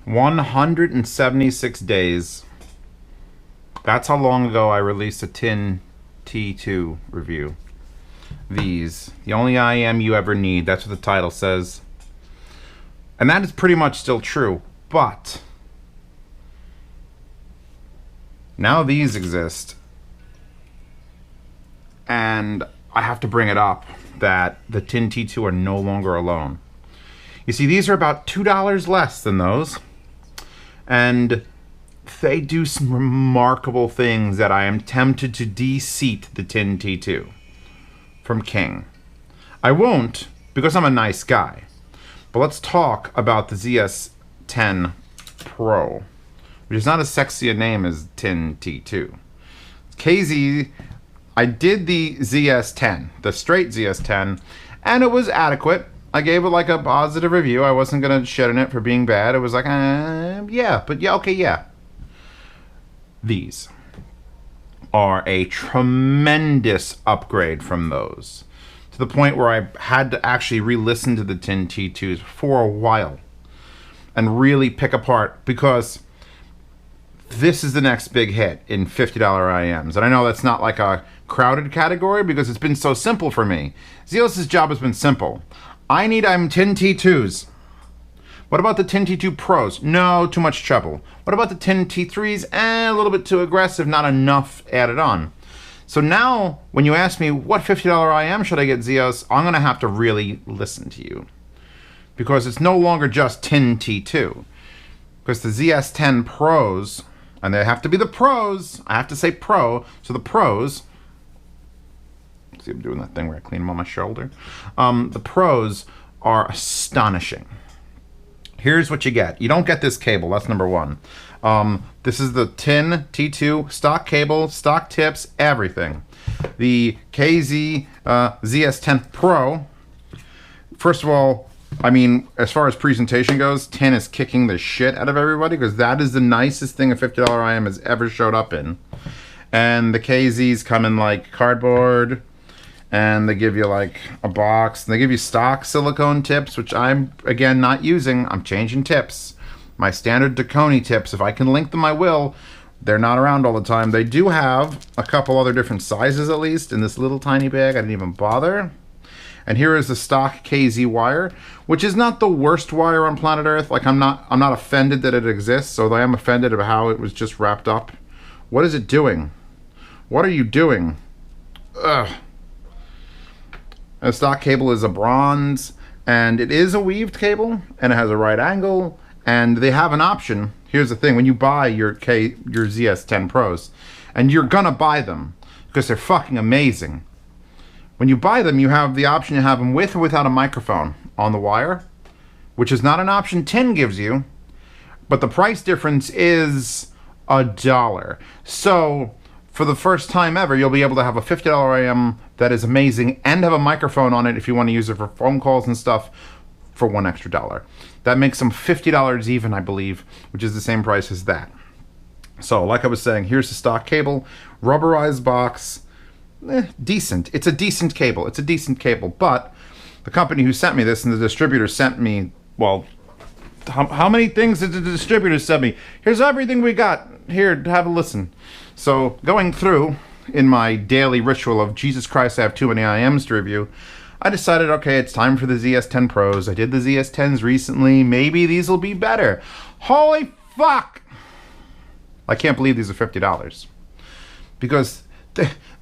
176 days. That's how long ago I released a tin T2 review. These, the only IM you ever need. That's what the title says. And that is pretty much still true. But now these exist. And I have to bring it up that the tin T2 are no longer alone. You see, these are about $2 less than those. And they do some remarkable things that I am tempted to de-seat the tin T2 from King. I won't, because I'm a nice guy. But let's talk about the ZS10 Pro, which is not as sexy a name as tin T2. KZ, I did the ZS10, the straight ZS10, and it was adequate. I gave it like a positive review. I wasn't going to shit on it for being bad. It was like, yeah, but yeah, okay, yeah. These are a tremendous upgrade from those, to the point where I had to actually re-listen to the tin T2s for a while and really pick apart, because this is the next big hit in $50 IMs. And I know that's not like a crowded category because it's been so simple for me. Zealous' job has been simple. I need tin T2s. What about the tin T2 Pros? No, too much trouble. What about the tin T3s? A little bit too aggressive, not enough added on. So now, when you ask me what $50 IM should I get, Zeos, I'm going to have to really listen to you. Because it's no longer just tin T2. Because the ZS10 Pros, and they have to be the Pros, I have to say Pro, so the Pros, see I'm doing that thing where I clean them on my shoulder. The Pros are astonishing. Here's what you get. You don't get this cable, that's number one. This is the tin T2 stock cable, stock tips, everything. The KZ ZS10 Pro, first of all, I mean, as far as presentation goes, tin is kicking the shit out of everybody, because that is the nicest thing a $50 IM has ever showed up in. And the KZs come in like cardboard, and they give you like a box, and they give you stock silicone tips, which I'm, again, not using. I'm changing tips. My standard Dakoni tips, if I can link them, I will. They're not around all the time. They do have a couple other different sizes, at least, in this little tiny bag. I didn't even bother. And here is the stock KZ wire, which is not the worst wire on planet Earth. Like, I'm not offended that it exists, although I am offended about how it was just wrapped up. What is it doing? What are you doing? Ugh. The stock cable is a bronze, and it is a weaved cable, and it has a right angle, and they have an option. Here's the thing, when you buy your ZS10 Pros, and you're gonna buy them, because they're fucking amazing. When you buy them, you have the option to have them with or without a microphone on the wire, which is not an option tin gives you, but the price difference is $1. So, for the first time ever, you'll be able to have a $50 IM that is amazing and have a microphone on it if you want to use it for phone calls and stuff for $1 extra. That makes them $50 even, I believe, which is the same price as that. So, like I was saying, here's the stock cable, rubberized box, decent. It's a decent cable. It's a decent cable, but the company who sent me this and the distributor sent me, well, how many things did the distributor send me? Here's everything we got. Here, have a listen. So, going through in my daily ritual of Jesus Christ, I have too many IMs to review, I decided, okay, it's time for the ZS10 Pros. I did the ZS10s recently. Maybe these will be better. Holy fuck! I can't believe these are $50. Because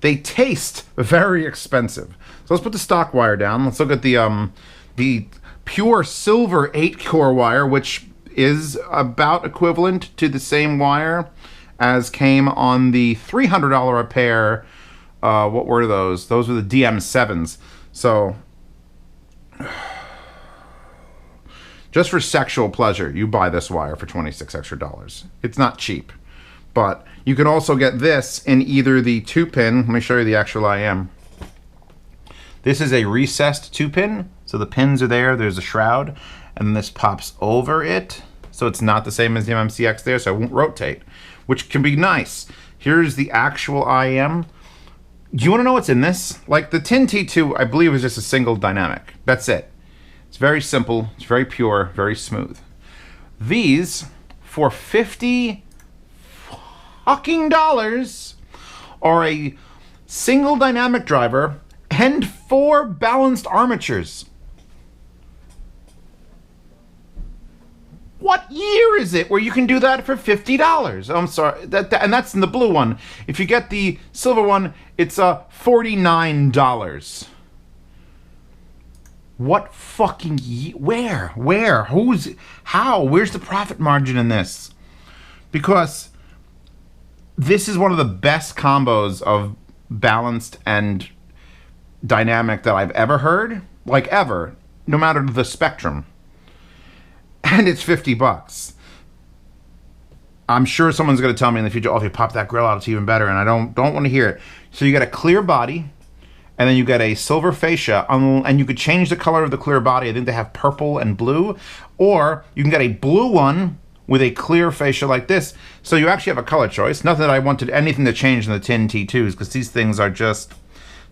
they taste very expensive. So let's put the stock wire down. Let's look at the pure silver 8-core wire, which is about equivalent to the same wire as came on the $300 a pair. What were those? Those were the DM7s. So, just for sexual pleasure, you buy this wire for $26 extra. It's not cheap. But you can also get this in either the 2-pin. Let me show you the actual IM. This is a recessed 2-pin. So the pins are there. There's a shroud. And this pops over it. So it's not the same as the MMCX there, so it won't rotate, which can be nice. Here's the actual IM. Do you want to know what's in this? Like the tin T2, I believe, is just a single dynamic. That's it. It's very simple. It's very pure, very smooth. These, for $50 fucking dollars, are a single dynamic driver and 4 balanced armatures. What year is it where you can do that for $50? I'm sorry, and that's in the blue one. If you get the silver one, it's $49. What fucking where? How? Where's the profit margin in this? Because this is one of the best combos of balanced and dynamic that I've ever heard, like ever, no matter the spectrum. And it's $50. I'm sure someone's going to tell me in the future, oh, if you pop that grill out, it's even better, and I don't want to hear it. So you get a clear body, and then you get a silver fascia, and you could change the color of the clear body. I think they have purple and blue, or you can get a blue one with a clear fascia like this. So you actually have a color choice. Not that I wanted anything to change in the tin T2s, because these things are just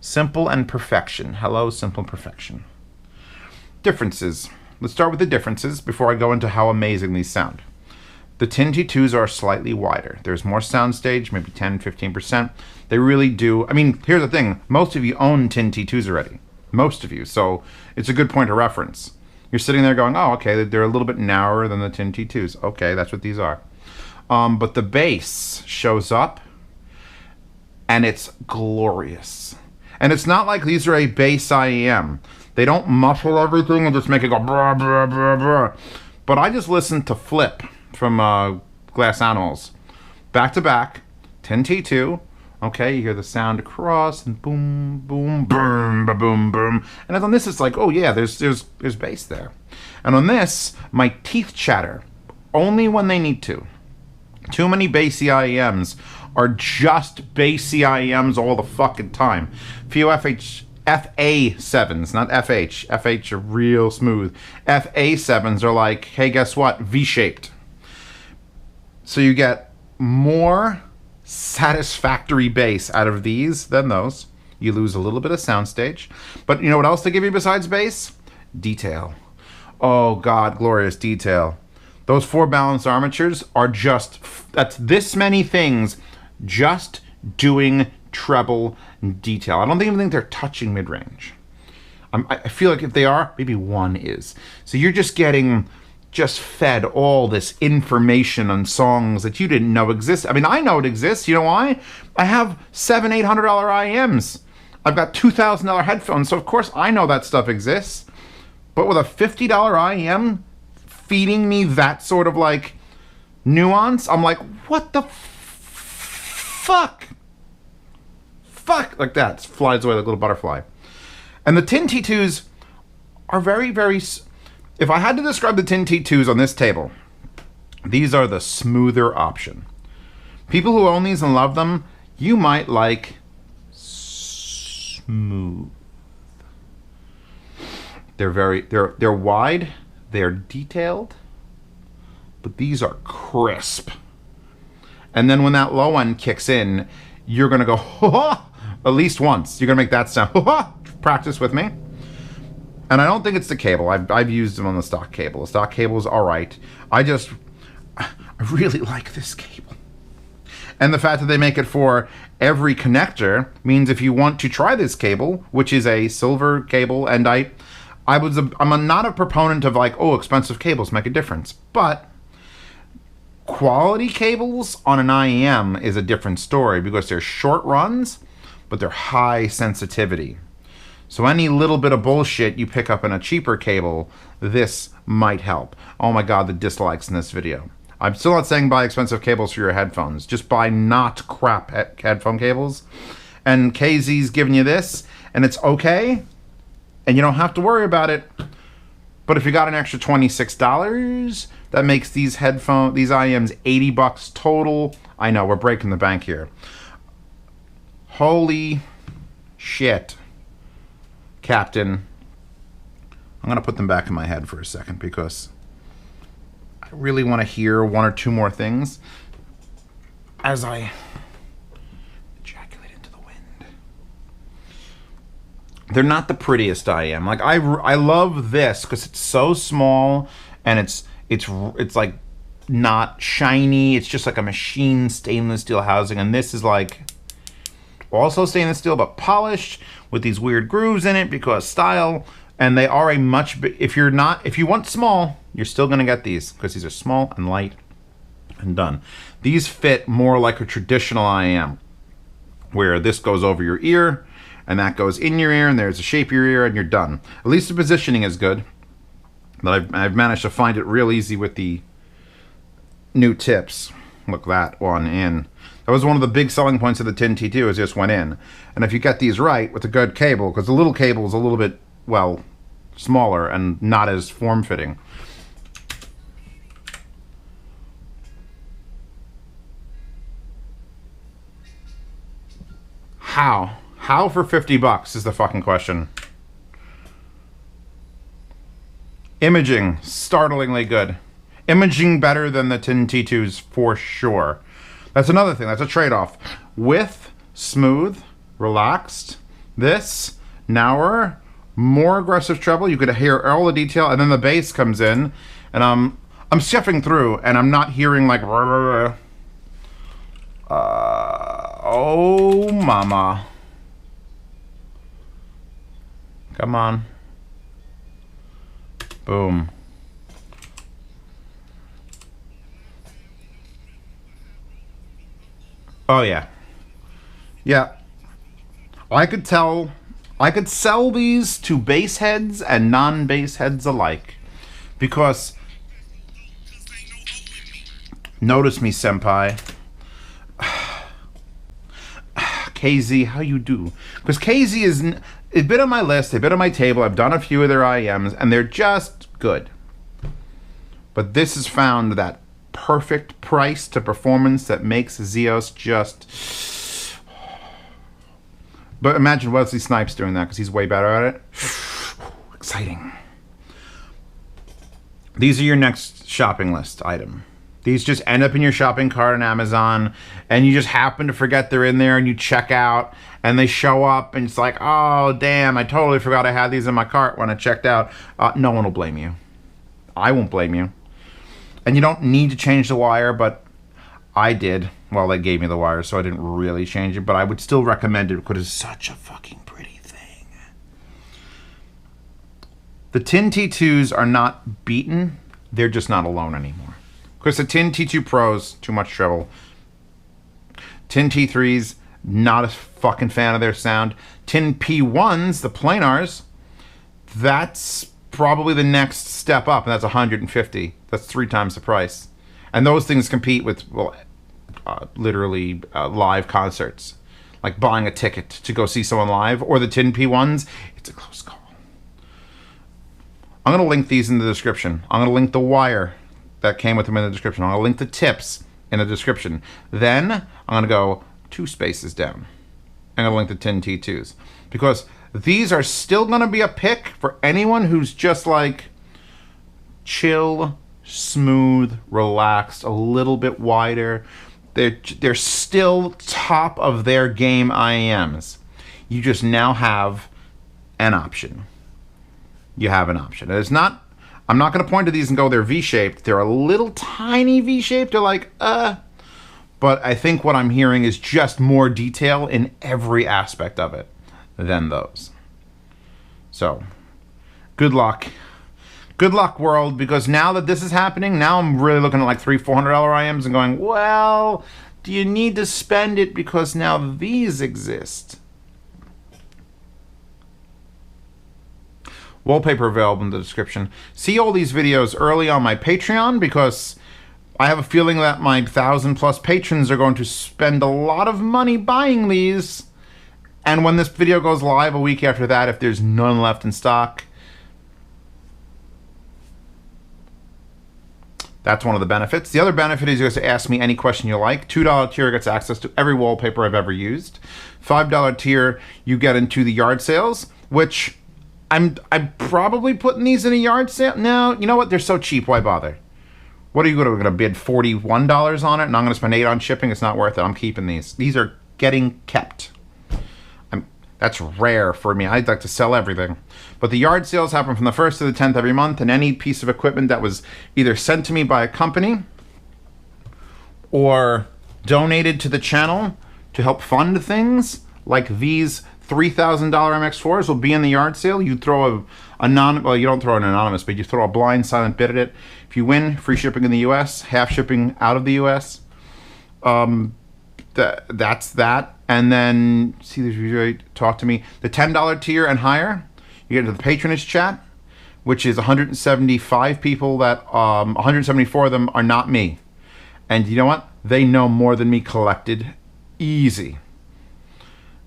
simple and perfection. Hello, simple perfection. Differences. Let's start with the differences before I go into how amazing these sound. The tin T2s are slightly wider. There's more soundstage, maybe 10-15%. They really do. I mean, here's the thing. Most of you own tin T2s already. Most of you. So it's a good point of reference. You're sitting there going, oh, okay, they're a little bit narrower than the tin T2s. Okay, that's what these are. But the bass shows up, and it's glorious. And it's not like these are a bass IEM. They don't muffle everything and just make it go brah, brah, brah, brah. But I just listened to Flip from Glass Animals. Back to back, 10 T2. Okay, you hear the sound across and boom, boom, boom, ba boom, boom. And on this, it's like, oh yeah, there's bass there. And on this, my teeth chatter only when they need to. Too many bassy IEMs are just bassy IEMs all the fucking time. Few FA7s, not FH. FH are real smooth. FA7s are like, hey, guess what? V-shaped. So you get more satisfactory bass out of these than those. You lose a little bit of soundstage. But you know what else they give you besides bass? Detail. Oh, God, glorious detail. Those 4 balanced armatures are just, that's this many things just doing treble detail. I don't even think they're touching mid-range. I feel like if they are, maybe one is. So you're just getting fed all this information on songs that you didn't know exist. I mean, I know it exists. You know why? I have $700-800 IEMs. I've got $2,000 headphones, so of course I know that stuff exists. But with a $50 IEM feeding me that sort of like nuance, I'm like, what the fuck? Fuck, like that. It flies away like a little butterfly. And the tin T2s are very, very... If I had to describe the tin T2s on this table, these are the smoother option. People who own these and love them, you might like smooth. They're wide, they're detailed, but these are crisp. And then when that low end kicks in, you're gonna go, ha-ha, at least once. You're gonna make that sound, ha-ha. Practice with me. And I don't think it's the cable. I've used them on the stock cable. The stock cable is all right. I really like this cable. And the fact that they make it for every connector means if you want to try this cable, which is a silver cable, and I'm not a proponent of like, oh, expensive cables make a difference. But quality cables on an IEM is a different story because they're short runs, but they're high sensitivity. So any little bit of bullshit you pick up in a cheaper cable, this might help. Oh my God, the dislikes in this video. I'm still not saying buy expensive cables for your headphones. Just buy not crap headphone cables. And KZ's giving you this, and it's okay, and you don't have to worry about it. But if you got an extra $26, that makes these IEMs $80 total. I know, we're breaking the bank here. Holy shit. Captain, I'm going to put them back in my head for a second because I really want to hear one or two more things as I ejaculate into the wind. They're not the prettiest IEM. Like I love this because it's so small and it's like not shiny. It's just like a machine stainless steel housing. And this is like also stainless steel, but polished with these weird grooves in it because style. And they are a much, if you want small, you're still gonna get these because these are small and light and done. These fit more like a traditional IM, where this goes over your ear and that goes in your ear and there's a shape of your ear and you're done. At least the positioning is good. But I've managed to find it real easy with the new tips. Look, that one in. That was one of the big selling points of the Tin T2, is just went in. And if you get these right with a good cable, because the little cable is a little bit, well, smaller and not as form-fitting. How? How for 50 bucks is the fucking question. Imaging, startlingly good. Imaging better than the Tin T2s for sure. That's another thing, that's a trade-off. Width, smooth, relaxed. This, narrower, more aggressive treble. You could hear all the detail, and then the bass comes in, and I'm sifting through, and I'm not hearing like oh mama. Come on. Boom. Oh yeah. Yeah. I could sell these to bass heads and non-bass heads alike. Because notice me, senpai. KZ, how you do? Because KZ is a bit on my list, a bit on my table. I've done a few of their IMs, and they're just good. But this has found that perfect price to performance that makes ZS just... But imagine Wesley Snipes doing that, because he's way better at it. Exciting. These are your next shopping list item. These just end up in your shopping cart on Amazon, and you just happen to forget they're in there, and you check out, and they show up, and it's like, oh, damn, I totally forgot I had these in my cart when I checked out. No one will blame you. I won't blame you. And you don't need to change the wire, but I did. Well, they gave me the wire, so I didn't really change it, but I would still recommend it because it's such a fucking pretty thing. The Tin T2s are not beaten. They're just not alone anymore. Because the Tin T2 Pros, too much treble. Tin T3s, not a fucking fan of their sound. Tin P1s, the planars, that's probably the next step up, and that's 150. That's 3 times the price. And those things compete with, well, literally live concerts. Like buying a ticket to go see someone live, or the Tin P1s, it's a close call. I'm going to link these in the description. I'm going to link the wire that came with them in the description. I'm going to link the tips in the description. Then I'm going to go 2 spaces down. I'm going to link the Tin T2s. Because these are still going to be a pick for anyone who's just like chill, smooth, relaxed, a little bit wider. They're still top of their game IEMs. You just now have an option. You have an option. It's not... I'm not going to point to these and go, they're V-shaped. They're a little tiny V-shaped. They're like, But I think what I'm hearing is just more detail in every aspect of it than those. So, good luck. Good luck, world, because now that this is happening, now I'm really looking at like $300-400 IMs and going, well, do you need to spend it because now these exist? Wallpaper available in the description. See all these videos early on my Patreon because I have a feeling that my 1,000+ patrons are going to spend a lot of money buying these. And when this video goes live a week after that, if there's none left in stock, that's one of the benefits. The other benefit is you guys ask me any question you like. $2 tier gets access to every wallpaper I've ever used. $5 tier, you get into the yard sales, which... I'm probably putting these in a yard sale. No, you know what? They're so cheap. Why bother? What are you going to bid $41 on it, and I'm going to spend $8 on shipping? It's not worth it. I'm keeping these. These are getting kept. That's rare for me. I'd like to sell everything. But the yard sales happen from the 1st to the 10th every month, and any piece of equipment that was either sent to me by a company or donated to the channel to help fund things like these $3,000 MX4s will be in the yard sale. You throw well, you don't throw an anonymous, but you throw a blind silent bid at it. If you win, free shipping in the US, half shipping out of the US. That's that. And then see this, talk to me. The $10 tier and higher, you get into the patronage chat, which is 175 people that 174 of them are not me. And you know what? They know more than me collected. Easy.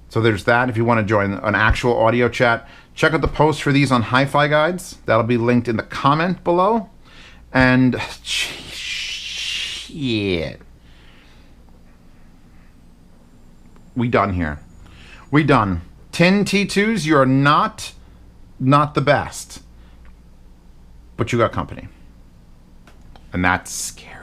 So there's that. If you want to join an actual audio chat, check out the post for these on Hi-Fi Guides. That'll be linked in the comment below. And shit. We done here. We done. Tin T2s, you're not the best. But you got company. And that's scary.